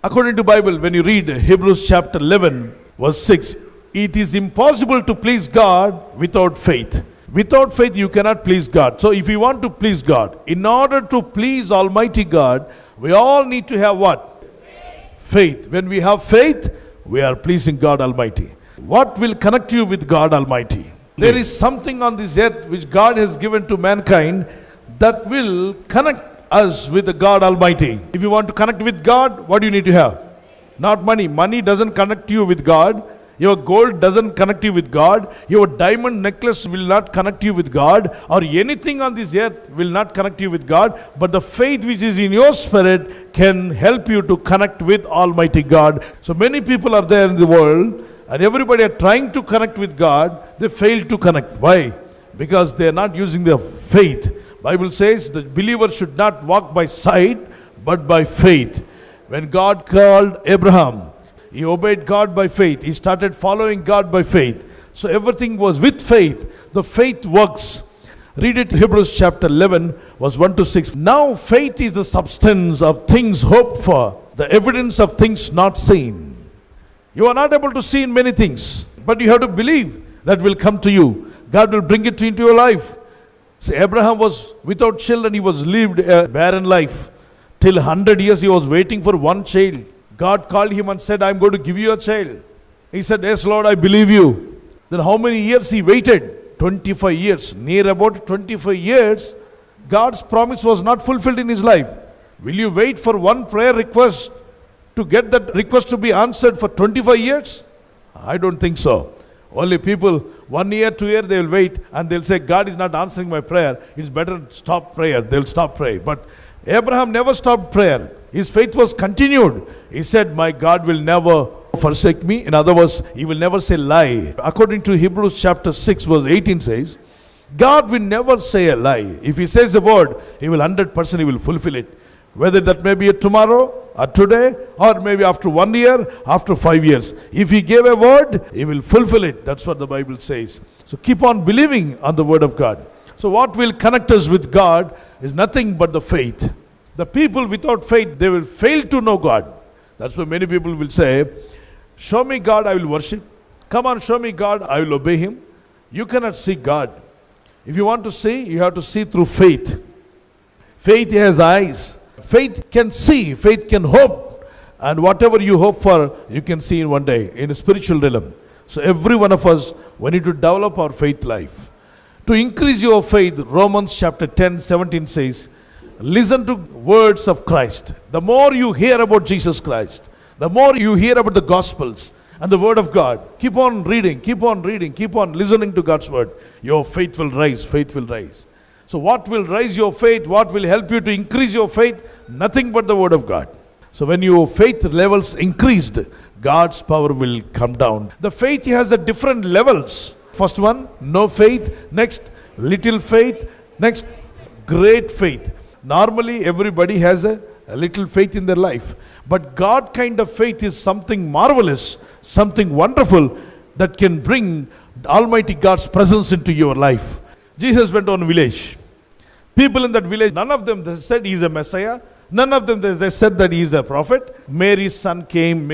According to Bible, when you read Hebrews chapter 11, verse 6, it is impossible to please God without faith. Without faith, you cannot please God. So if you want to please God, in order to please Almighty God, we all need to have what? Faith. When we have faith, we are pleasing God Almighty. What will connect you with God Almighty? There is something on this earth which God has given to mankind that will connect us with the God Almighty. If you want to connect with God, what do you need to have? Not money. Money doesn't connect you with God. Your gold doesn't connect you with God. Your diamond necklace will not connect you with God. Or anything on this earth will not connect you with God. But the faith which is in your spirit can help you to connect with Almighty God. So many people are there in the world, and everybody are trying to connect with God. They fail to connect. Why? Because they are not using their faith. Bible says the believer should not walk by sight, but by faith. When God called Abraham, he obeyed God by faith. He started following God by faith. So everything was with faith. The faith works. Read it, Hebrews chapter 11, verse 1 to 6. Now faith is the substance of things hoped for, the evidence of things not seen. You are not able to see in many things, but you have to believe that will come to you. God will bring it into your life. See, Abraham was without children. He was lived a barren life. Till 100 years he was waiting for one child. God called him and said, I'm going to give you a child. He said, yes, Lord, I believe you. Then how many years he waited? 25 years. Near about 25 years, God's promise was not fulfilled in his life. Will you wait for one prayer request to get that request to be answered for 25 years? I don't think so. Only people, 1 year, 2 years, they will wait and they'll say, God is not answering my prayer. It's better stop prayer. They'll stop praying. But Abraham never stopped prayer. His faith was continued. He said, my God will never forsake me. In other words, he will never say lie. According to Hebrews chapter 6, verse 18 says, God will never say a lie. If he says a word, he will 100% he will fulfill it. Whether that may be a tomorrow or today or maybe after 1 year, after 5 years. If he gave a word, he will fulfill it. That's what the Bible says. So keep on believing on the word of God. So what will connect us with God is nothing but the faith. The people without faith, they will fail to know God. That's why many people will say, show me God, I will worship. Come on, show me God, I will obey him. You cannot see God. If you want to see, you have to see through faith. Faith has eyes. Faith can see, faith can hope, and whatever you hope for, you can see in one day, in a spiritual realm. So every one of us, we need to develop our faith life. To increase your faith, Romans chapter 10, 17 says, listen to words of Christ. The more you hear about Jesus Christ, the more you hear about the Gospels and the Word of God, keep on reading, keep on listening to God's Word. Your faith will rise, faith will rise. So what will raise your faith? What will help you to increase your faith? Nothing but the word of God. So when your faith levels increased, God's power will come down. The faith has a different levels. First one, no faith. Next, little faith. Next, great faith. Normally, everybody has a little faith in their life. But God kind of faith is something marvelous, something wonderful that can bring Almighty God's presence into your life. Jesus went on a village. People in that village, none of them they said he is a Messiah. None of them they said that he is a prophet. Mary's son came.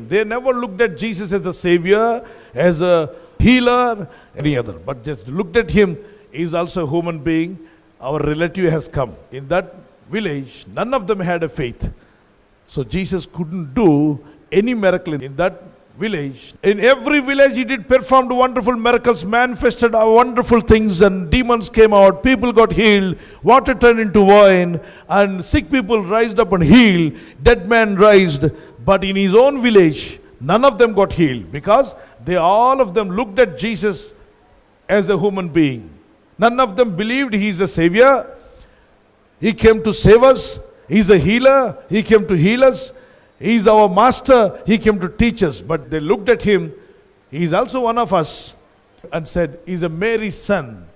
They never looked at Jesus as a savior, as a healer, any other. But just looked at him. He is also a human being. Our relative has come. In that village, none of them had a faith. So Jesus couldn't do any miracle in that village. In every village he did performed wonderful miracles, manifested wonderful things, and demons came out, people got healed, water turned into wine, and sick people rised up and healed, dead man raised. But in his own village, none of them got healed because all of them looked at Jesus as a human being. None of them believed he is a savior. He came to save us. He is a healer. He came to heal us. He is our master. He came to teach us. But they looked at him. He is also one of us. And said, he is a Mary's son.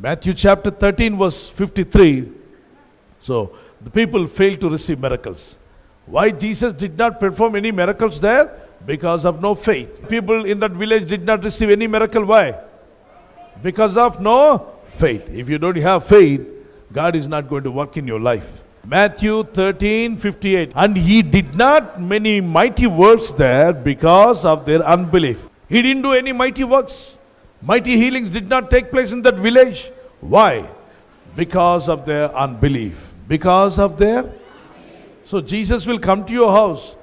Matthew chapter 13 verse 53. So, the people failed to receive miracles. Why Jesus did not perform any miracles there? Because of no faith. People in that village did not receive any miracle. Why? Because of no faith. If you don't have faith, God is not going to work in your life. Matthew 13:58. And he did not many mighty works there because of their unbelief. He didn't do any mighty works. Mighty healings did not take place in that village. Why? Because of their unbelief. Because of their... So Jesus will come to your house.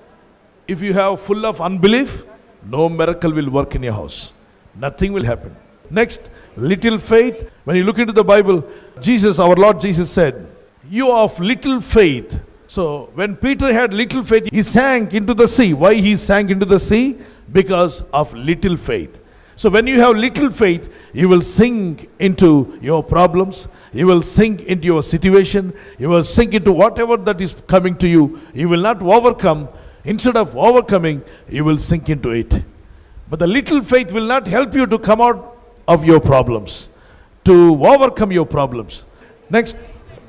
If you have full of unbelief, no miracle will work in your house. Nothing will happen. Next, little faith. When you look into the Bible, Jesus, our Lord Jesus said, you of little faith. So when Peter had little faith, he sank into the sea. Why he sank into the sea? Because of little faith. So when you have little faith, you will sink into your problems. You will sink into your situation. You will sink into whatever that is coming to you. You will not overcome. Instead of overcoming, you will sink into it. But the little faith will not help you to come out of your problems, to overcome your problems. Next,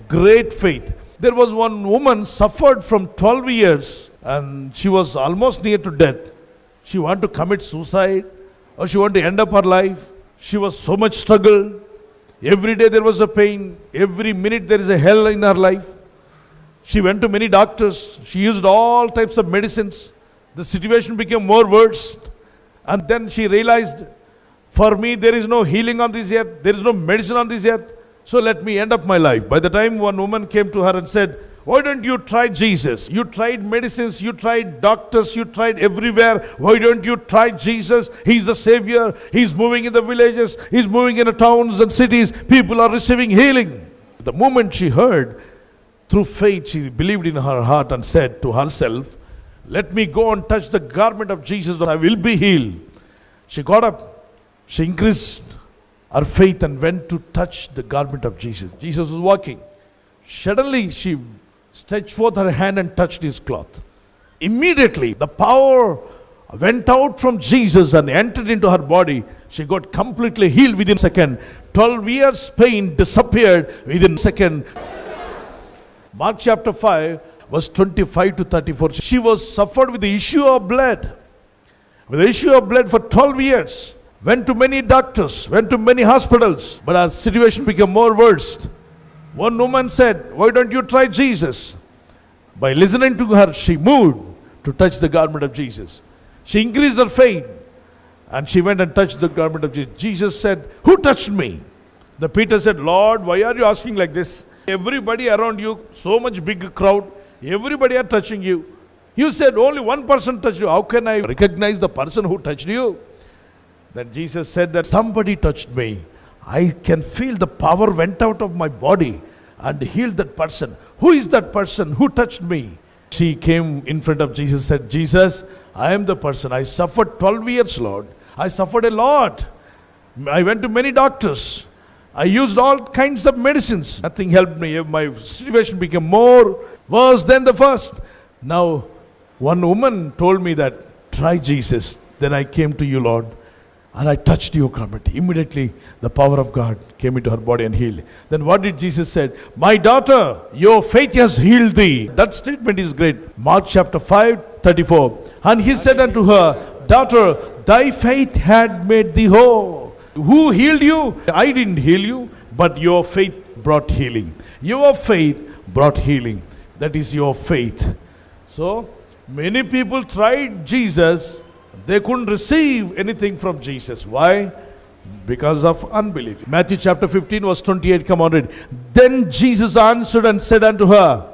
great faith. There was one woman suffered from 12 years and she was almost near to death. She wanted to commit suicide or she wanted to end up her life. She was so much struggled. Every day there was a pain. Every minute there is a hell in her life. She went to many doctors. She used all types of medicines. The situation became more worse. And then she realized, for me there is no healing on this earth. There is no medicine on this earth. So let me end up my life. By the time one woman came to her and said, why don't you try Jesus? You tried medicines, you tried doctors, you tried everywhere. Why don't you try Jesus? He's the Savior. He's moving in the villages. He's moving in the towns and cities. People are receiving healing. The moment she heard, through faith, she believed in her heart and said to herself, let me go and touch the garment of Jesus. I will be healed. She got up. She increased her faith and went to touch the garment of Jesus. Jesus was walking. Suddenly she stretched forth her hand and touched his cloth. Immediately the power went out from Jesus and entered into her body. She got completely healed within a second. 12 years pain disappeared within a second. Mark chapter 5 verse 25 to 34. She was suffered with the issue of blood. With the issue of blood for 12 years. Went to many doctors, went to many hospitals, but her situation became more worse. One woman said, why don't you try Jesus? By listening to her, she moved to touch the garment of Jesus. She increased her faith and she went and touched the garment of Jesus. Jesus said, who touched me? The Peter said, Lord, why are you asking like this? Everybody around you, so much big crowd, everybody are touching you. You said only one person touched you. How can I recognize the person who touched you? Then Jesus said that somebody touched me. I can feel the power went out of my body and healed that person. Who is that person? Who touched me? She came in front of Jesus and said, Jesus, I am the person. I suffered 12 years, Lord. I suffered a lot. I went to many doctors. I used all kinds of medicines. Nothing helped me. My situation became more worse than the first. Now, one woman told me that, try Jesus. Then I came to you, Lord. And I touched your garment. Immediately, the power of God came into her body and healed. Then what did Jesus say? My daughter, your faith has healed thee. That statement is great. Mark chapter 5, 34. And he said unto her, daughter, thy faith had made thee whole. Who healed you? I didn't heal you, but your faith brought healing. Your faith brought healing. That is your faith. So, many people tried Jesus. They couldn't receive anything from Jesus. Why? Because of unbelief. Matthew chapter 15 verse 28. Come on, read. Then Jesus answered and said unto her,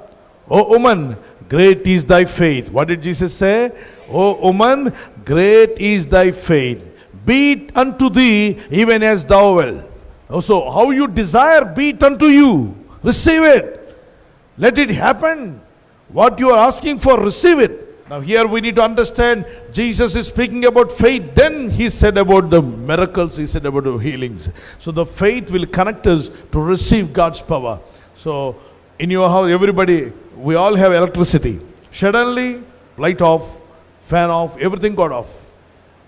O woman, great is thy faith. What did Jesus say? O woman, great is thy faith. Be it unto thee even as thou wilt. So how you desire, be it unto you. Receive it. Let it happen. What you are asking for, receive it. Now here we need to understand, Jesus is speaking about faith. Then he said about the miracles, he said about the healings. So the faith will connect us to receive God's power. So in your house, everybody, we all have electricity. Suddenly, light off, fan off, everything got off.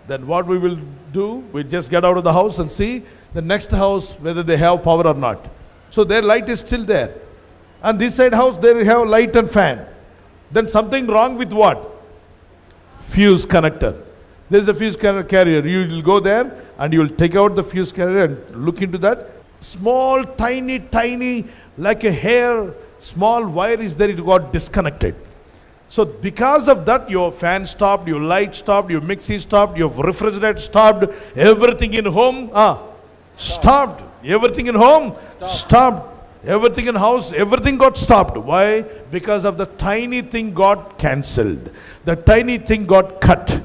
Then what we will do, we just get out of the house and see the next house whether they have power or not. So their light is still there. And this side house, they have light and fan. Then something wrong with what? Fuse connector. There is a fuse carrier. You will go there and you will take out the fuse carrier and look into that. Small, tiny, like a hair small wire is there, it got disconnected. So because of that, your fan stopped, your light stopped, your mixie stopped, your refrigerator stopped, everything in home stopped. Everything in home stopped. Everything in house, everything got stopped. Why? Because of the tiny thing got cancelled. The tiny thing got cut.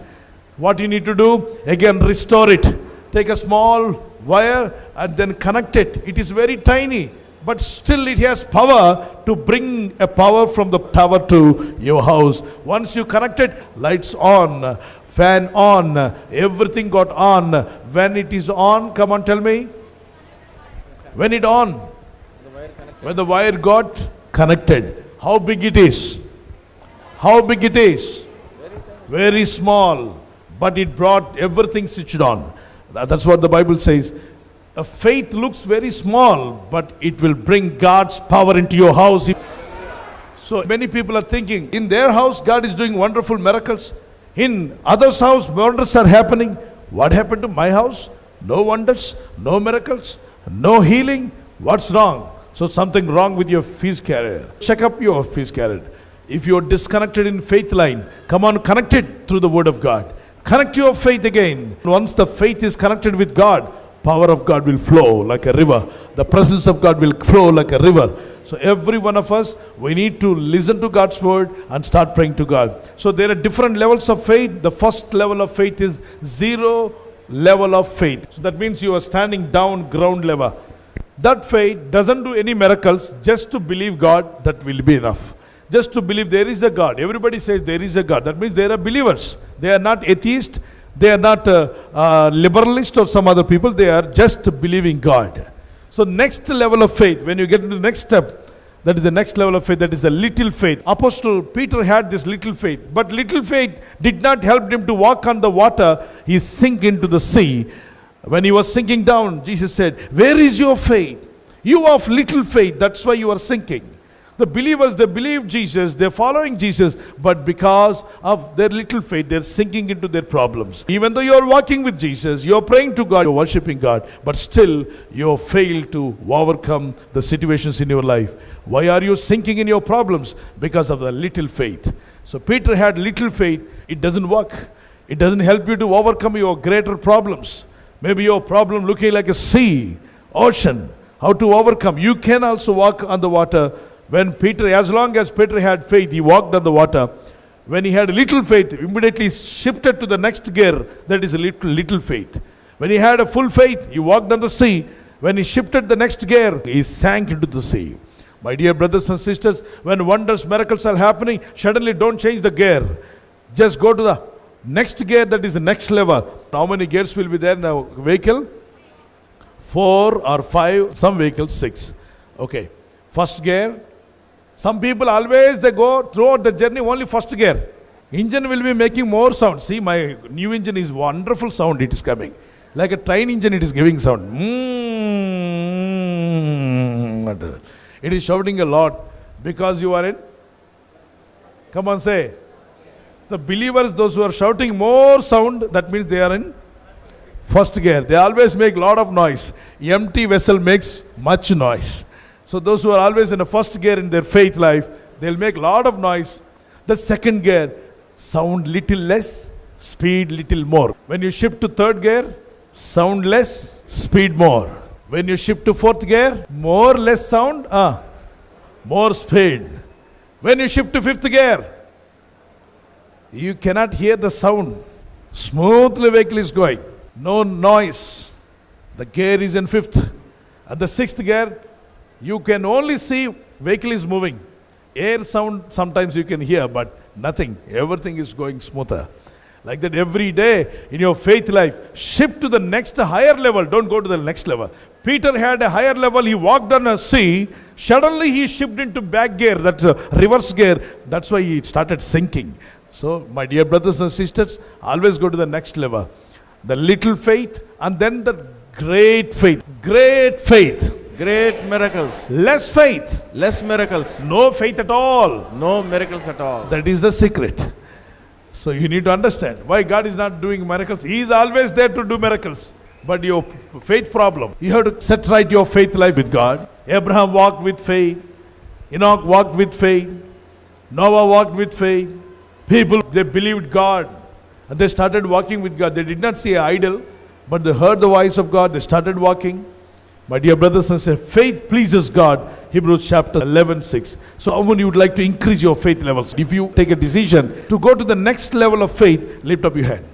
What you need to do? Again, restore it. Take a small wire and then connect it. It is very tiny, but still it has power to bring a power from the tower to your house. Once you connect it, lights on, fan on, everything got on. When it is on, come on, tell me. When it on? When the wire got connected. How big it is? How big it is? Very small. But it brought everything switched on. That's what the Bible says. A faith looks very small, but it will bring God's power into your house. So many people are thinking, in their house, God is doing wonderful miracles. In others' house, wonders are happening. What happened to my house? No wonders, no miracles, no healing. What's wrong? So something wrong with your fees carrier. Check up your fees carrier. If you're disconnected in faith line, come on, connect it through the word of God. Connect your faith again. Once the faith is connected with God, power of God will flow like a river. The presence of God will flow like a river. So every one of us, we need to listen to God's word and start praying to God. So there are different levels of faith. The first level of faith is zero level of faith. So that means you are standing down ground level. That faith doesn't do any miracles. Just to believe God, that will be enough. Just to believe there is a God. Everybody says there is a God. That means they are believers. They are not atheists. They are not liberalist or some other people. They are just believing God. So next level of faith, when you get into the next step, that is the next level of faith, that is a little faith. Apostle Peter had this little faith. But little faith did not help him to walk on the water. He sank into the sea. When he was sinking down, Jesus said, where is your faith? You of little faith, that's why you are sinking. The believers, they believe Jesus, they're following Jesus, but because of their little faith, they're sinking into their problems. Even though you're walking with Jesus, you're praying to God, you're worshiping God, but still you fail to overcome the situations in your life. Why are you sinking in your problems? Because of the little faith. So Peter had little faith. It doesn't work. It doesn't help you to overcome your greater problems. Maybe your problem looking like a sea, ocean, how to overcome. You can also walk on the water. When Peter, as long as Peter had faith, he walked on the water. When he had a little faith, immediately shifted to the next gear, that is a little faith. When he had a full faith, he walked on the sea. When he shifted the next gear, he sank into the sea. My dear brothers and sisters, when wonders, miracles are happening, suddenly don't change the gear. Just go to the next gear, that is the next level. How many gears will be there in a vehicle? 4 or 5, some vehicles 6. Okay. First gear. Some people always they go throughout the journey only first gear. Engine will be making more sound. See, my new engine is wonderful sound it is coming. Like a train engine it is giving sound. It is shouting a lot because you are in. Come on, say. The believers, those who are shouting more sound, that means they are in first gear. They always make lot of noise. Empty vessel makes much noise. So those who are always in the first gear in their faith life, they'll make lot of noise. The second gear, sound little less, speed little more. When you shift to third gear, sound less, speed more. When you shift to fourth gear, more less sound, more speed. When you shift to fifth gear, you cannot hear the sound. Smoothly vehicle is going. No noise. The gear is in fifth. At the sixth gear, you can only see vehicle is moving. Air sound sometimes you can hear, but nothing. Everything is going smoother. Like that every day in your faith life, shift to the next higher level. Don't go to the next level. Peter had a higher level. He walked on a sea. Suddenly he shifted into back gear, that's reverse gear. That's why he started sinking. So, my dear brothers and sisters, always go to the next level. The little faith and then the great faith. Great faith. Great miracles. Less faith. Less miracles. No faith at all. No miracles at all. That is the secret. So you need to understand why God is not doing miracles. He is always there to do miracles. But your faith problem, you have to set right your faith life with God. Abraham walked with faith. Enoch walked with faith. Noah walked with faith. People, they believed God. And they started walking with God. They did not see an idol, but they heard the voice of God. They started walking. My dear brothers and sisters, faith pleases God. Hebrews chapter 11:6. So how many would like to increase your faith levels? If you take a decision to go to the next level of faith, lift up your hand.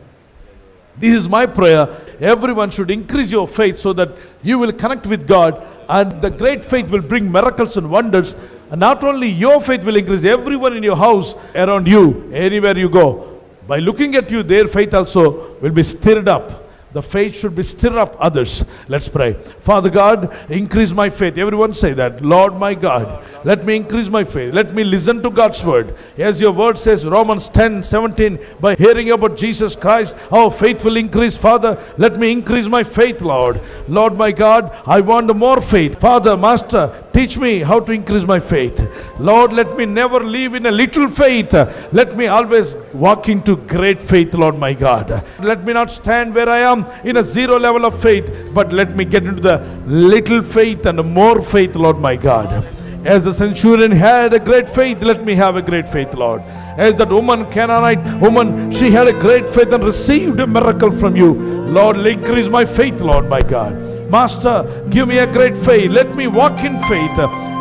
This is my prayer. Everyone should increase your faith so that you will connect with God, and the great faith will bring miracles and wonders. And not only your faith will increase, everyone in your house, around you, anywhere you go, by looking at you, their faith also will be stirred up. The faith should be stir up others. Let's pray. Father God, increase my faith. Everyone say that. Lord my God, let me increase my faith. Let me listen to God's word. As your word says, Romans 10:17, by hearing about Jesus Christ, our faith will increase. Father, let me increase my faith, Lord. Lord my God, I want more faith. Father, Master, teach me how to increase my faith. Lord, let me never live in a little faith. Let me always walk into great faith, Lord my God. Let me not stand where I am in a zero level of faith, but let me get into the little faith and more faith, Lord my God. As the centurion had a great faith, let me have a great faith, Lord. As that Canaanite woman, she had a great faith and received a miracle from you. Lord, increase my faith, Lord my God. Master, give me a great faith. Let me walk in faith.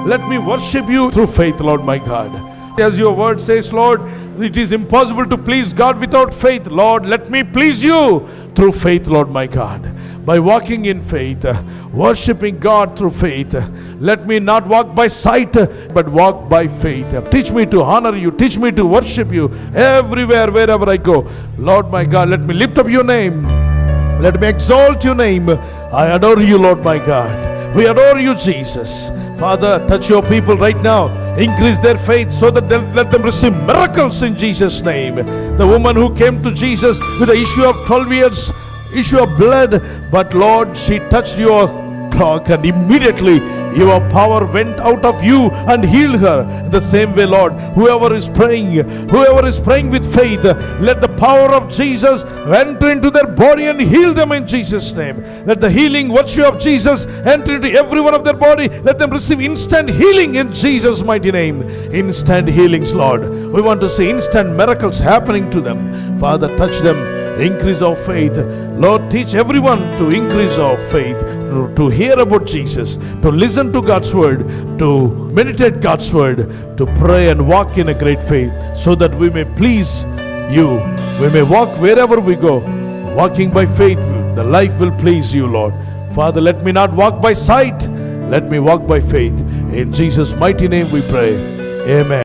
Let me worship you through faith, Lord my God. As your word says, Lord, it is impossible to please God without faith. Lord, let me please you through faith, Lord my God. By walking in faith, worshiping God through faith. Let me not walk by sight, but walk by faith. Teach me to honor you. Teach me to worship you everywhere, wherever I go. Lord my God, let me lift up your name. Let me exalt your name. I adore you, Lord my God. We adore you, Jesus. Father, touch your people right now. Increase their faith so that let them receive miracles in Jesus' name. The woman who came to Jesus with the issue of 12 years, issue of blood, but Lord, she touched your cloak and immediately your power went out of you and healed her. The same way, Lord, whoever is praying with faith, let the power of Jesus enter into their body and heal them in Jesus' name. Let the healing virtue of Jesus enter into every one of their body. Let them receive instant healing in Jesus' mighty name. Instant healings, Lord. We want to see instant miracles happening to them. Father, touch them. Increase our faith. Lord, teach everyone to increase our faith, to hear about Jesus, to listen to God's word, to meditate God's word, to pray and walk in a great faith, so that we may please you. We may walk wherever we go. Walking by faith, the life will please you, Lord. Father, let me not walk by sight. Let me walk by faith. In Jesus' mighty name we pray. Amen.